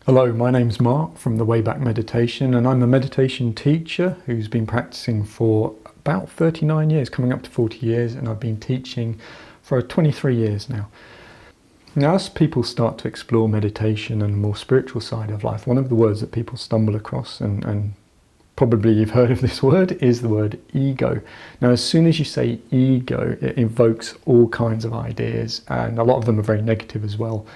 Hello, my name's Mark from the Way Back Meditation, and I'm a meditation teacher who's been practicing for about 39 years, coming up to 40 years, and I've been teaching for 23 years now. Now, as people start to explore meditation and the more spiritual side of life, one of the words that people stumble across, and probably you've heard of this word, is the word ego. Now, as soon as you say ego, it invokes all kinds of ideas, and a lot of them are very negative as well.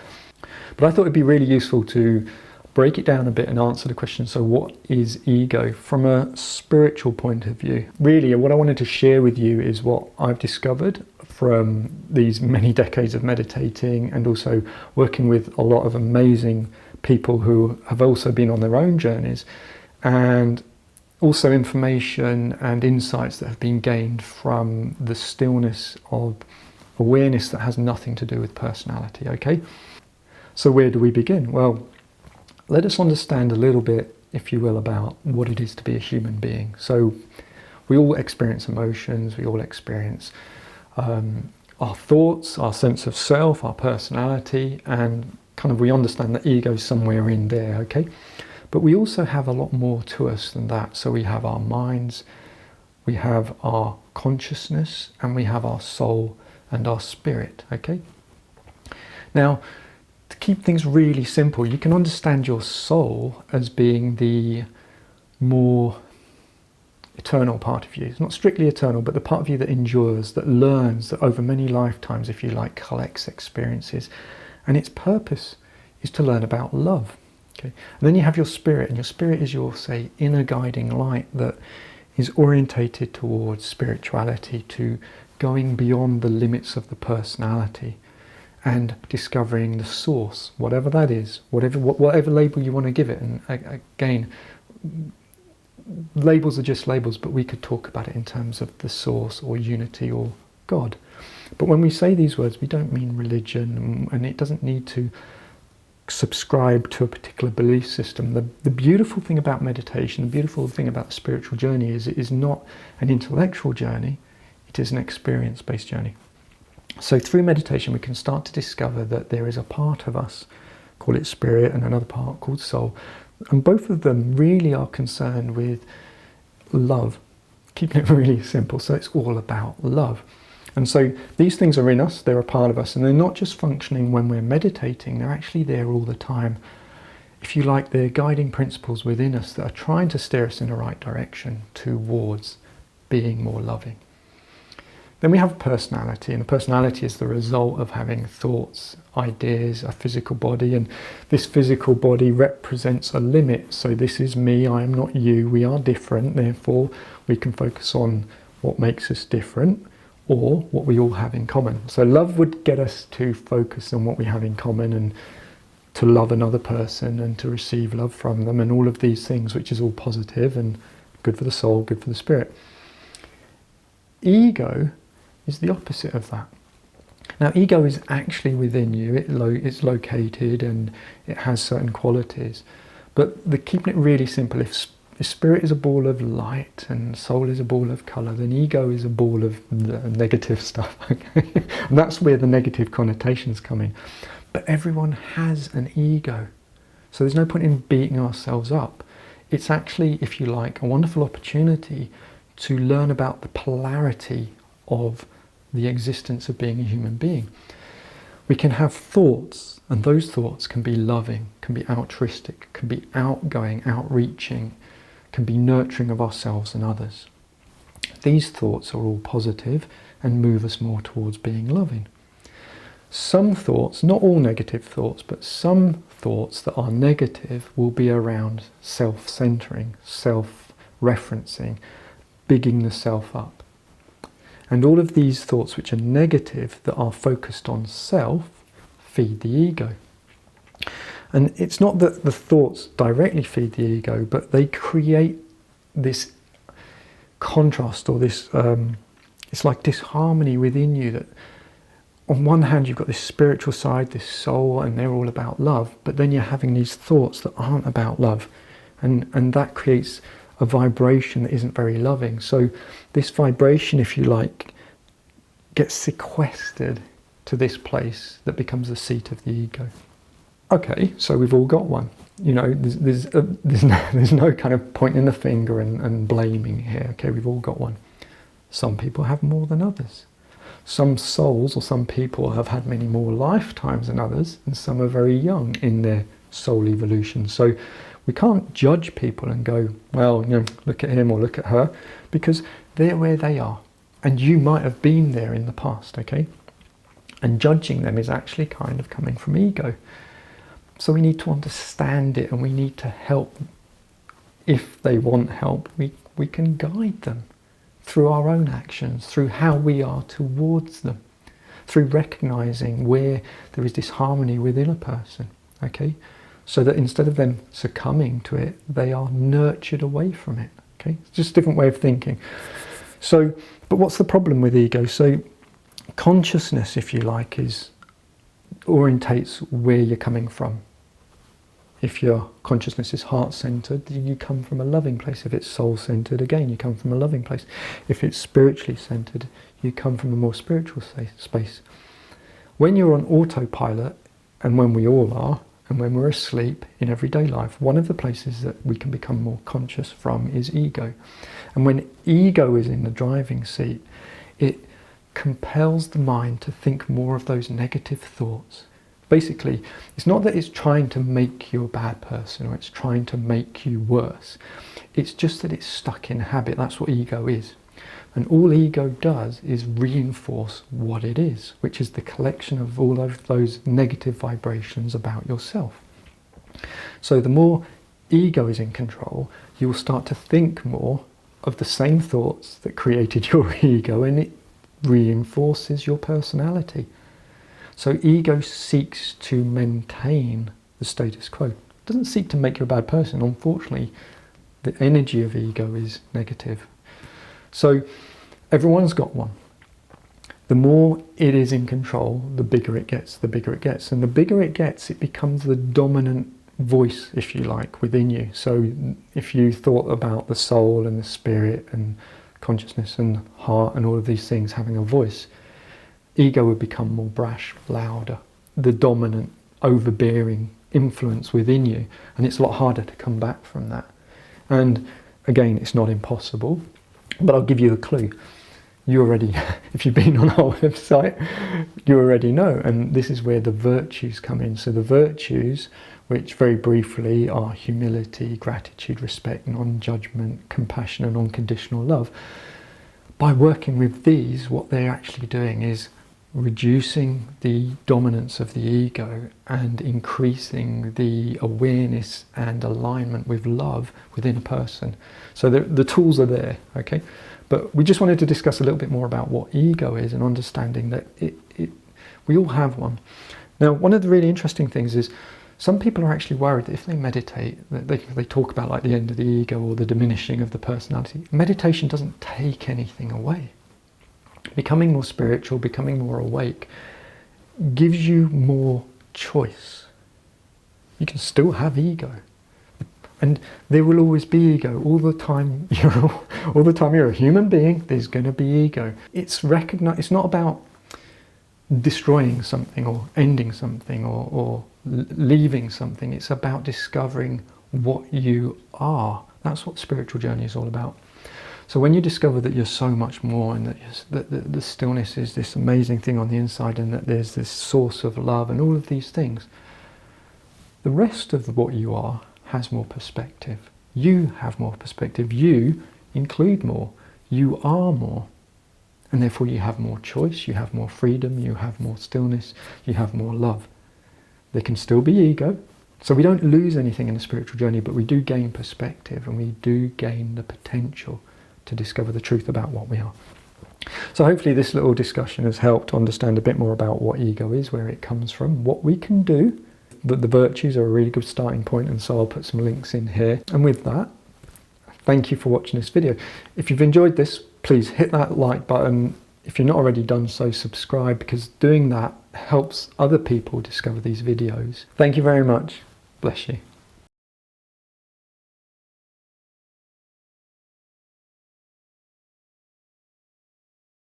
But I thought it'd be really useful to break it down a bit and answer the question, so what is ego from a spiritual point of view? Really, what I wanted to share with you is what I've discovered from these many decades of meditating and also working with a lot of amazing people who have also been on their own journeys, and also information and insights that have been gained from the stillness of awareness that has nothing to do with personality, okay? So where do we begin? Well, let us understand a little bit, if you will, about what it is to be a human being. So we all experience emotions, we all experience our thoughts, our sense of self, our personality, and kind of we understand that ego is somewhere in there, okay? But we also have a lot more to us than that. So we have our minds, we have our consciousness, and we have our soul and our spirit, okay? Now, to keep things really simple, you can understand your soul as being the more eternal part of you. It's not strictly eternal, but the part of you that endures, that learns, that over many lifetimes, if you like, collects experiences. And its purpose is to learn about love. Okay? And then you have your spirit, and your spirit is your, say, inner guiding light that is orientated towards spirituality, to going beyond the limits of the personality and discovering the source, whatever that is, whatever label you want to give it. And again, labels are just labels, but we could talk about it in terms of the source or unity or God. But when we say these words, we don't mean religion, and it doesn't need to subscribe to a particular belief system. The beautiful thing about meditation, the beautiful thing about the spiritual journey is it is not an intellectual journey, it is an experience-based journey. So through meditation we can start to discover that there is a part of us, call it spirit, and another part called soul, and both of them really are concerned with love, keeping it really simple. So it's all about love. And so these things are in us, they're a part of us, and they're not just functioning when we're meditating, they're actually there all the time. If you like, they're guiding principles within us that are trying to steer us in the right direction towards being more loving. Then we have personality, and the personality is the result of having thoughts, ideas, a physical body, and this physical body represents a limit. So this is me, I am not you, we are different, therefore we can focus on what makes us different or what we all have in common. So love would get us to focus on what we have in common and to love another person and to receive love from them and all of these things, which is all positive and good for the soul, good for the spirit. Ego is the opposite of that. Now, ego is actually within you, it's located and it has certain qualities. But keeping it really simple, if spirit is a ball of light and soul is a ball of colour, then ego is a ball of negative stuff. Okay? And that's where the negative connotations come in. But everyone has an ego. So there's no point in beating ourselves up. It's actually, if you like, a wonderful opportunity to learn about the polarity of the existence of being a human being. We can have thoughts, and those thoughts can be loving, can be altruistic, can be outgoing, outreaching, can be nurturing of ourselves and others. These thoughts are all positive and move us more towards being loving. Some thoughts, not all negative thoughts, but some thoughts that are negative will be around self-centering, self-referencing, bigging the self up. And all of these thoughts which are negative, that are focused on self, feed the ego. And it's not that the thoughts directly feed the ego, but they create this contrast or this, it's like disharmony within you, that on one hand you've got this spiritual side, this soul, and they're all about love, but then you're having these thoughts that aren't about love. And that creates a vibration that isn't very loving. So this vibration, if you like, gets sequestered to this place that becomes the seat of the ego. Okay, so we've all got one. you know, there's no kind of pointing the finger and blaming here. Okay, we've all got one. Some people have more than others. Some souls or some people have had many more lifetimes than others, and some are very young in their soul evolution. So we can't judge people and go, well, you know, look at him or look at her, because they're where they are. And you might have been there in the past, okay? And judging them is actually kind of coming from ego. So we need to understand it, and we need to help. If they want help, we can guide them through our own actions, through how we are towards them, through recognizing where there is disharmony within a person, okay? So that instead of them succumbing to it, they are nurtured away from it, okay? It's just a different way of thinking. So, but what's the problem with ego? So consciousness, if you like, orientates where you're coming from. If your consciousness is heart-centered, you come from a loving place. If it's soul-centered, again, you come from a loving place. If it's spiritually centered, you come from a more spiritual space. When you're on autopilot, and when we all are, and when we're asleep in everyday life, one of the places that we can become more conscious from is ego. And when ego is in the driving seat, it compels the mind to think more of those negative thoughts. Basically, it's not that it's trying to make you a bad person or it's trying to make you worse. It's just that it's stuck in habit. That's what ego is. And all ego does is reinforce what it is, which is the collection of all of those negative vibrations about yourself. So the more ego is in control, you will start to think more of the same thoughts that created your ego, and it reinforces your personality. So ego seeks to maintain the status quo. It doesn't seek to make you a bad person. Unfortunately, the energy of ego is negative. So everyone's got one. The more it is in control, the bigger it gets, the bigger it gets. And the bigger it gets, it becomes the dominant voice, if you like, within you. So if you thought about the soul and the spirit and consciousness and heart and all of these things having a voice, ego would become more brash, louder, the dominant, overbearing influence within you, and it's a lot harder to come back from that. And again, it's not impossible, but I'll give you a clue. You already, if you've been on our website, you already know, and this is where the virtues come in. So the virtues, which very briefly are humility, gratitude, respect, non-judgment, compassion and unconditional love. By working with these, what they're actually doing is reducing the dominance of the ego and increasing the awareness and alignment with love within a person. So the tools are there, okay? But we just wanted to discuss a little bit more about what ego is and understanding that we all have one. Now, one of the really interesting things is some people are actually worried that if they meditate, that they talk about like the end of the ego or the diminishing of the personality. Meditation doesn't take anything away. Becoming more spiritual, becoming more awake, gives you more choice. You can still have ego, and there will always be ego. All the time you're a human being, there's going to be ego. It's not about destroying something or ending something or leaving something. It's about discovering what you are. That's what spiritual journey is all about. So when you discover that you're so much more, and that the stillness is this amazing thing on the inside, and that there's this source of love and all of these things, the rest of what you are has more perspective. You have more perspective. You include more. You are more. And therefore you have more choice, you have more freedom, you have more stillness, you have more love. There can still be ego. So we don't lose anything in the spiritual journey, but we do gain perspective, and we do gain the potential to discover the truth about what we are. So hopefully this little discussion has helped understand a bit more about what ego is, where it comes from, what we can do. But the virtues are a really good starting point, and so I'll put some links in here. And with that, thank you for watching this video. If you've enjoyed this, please hit that like button. If you're not already done so, subscribe, because doing that helps other people discover these videos. Thank you very much. Bless you.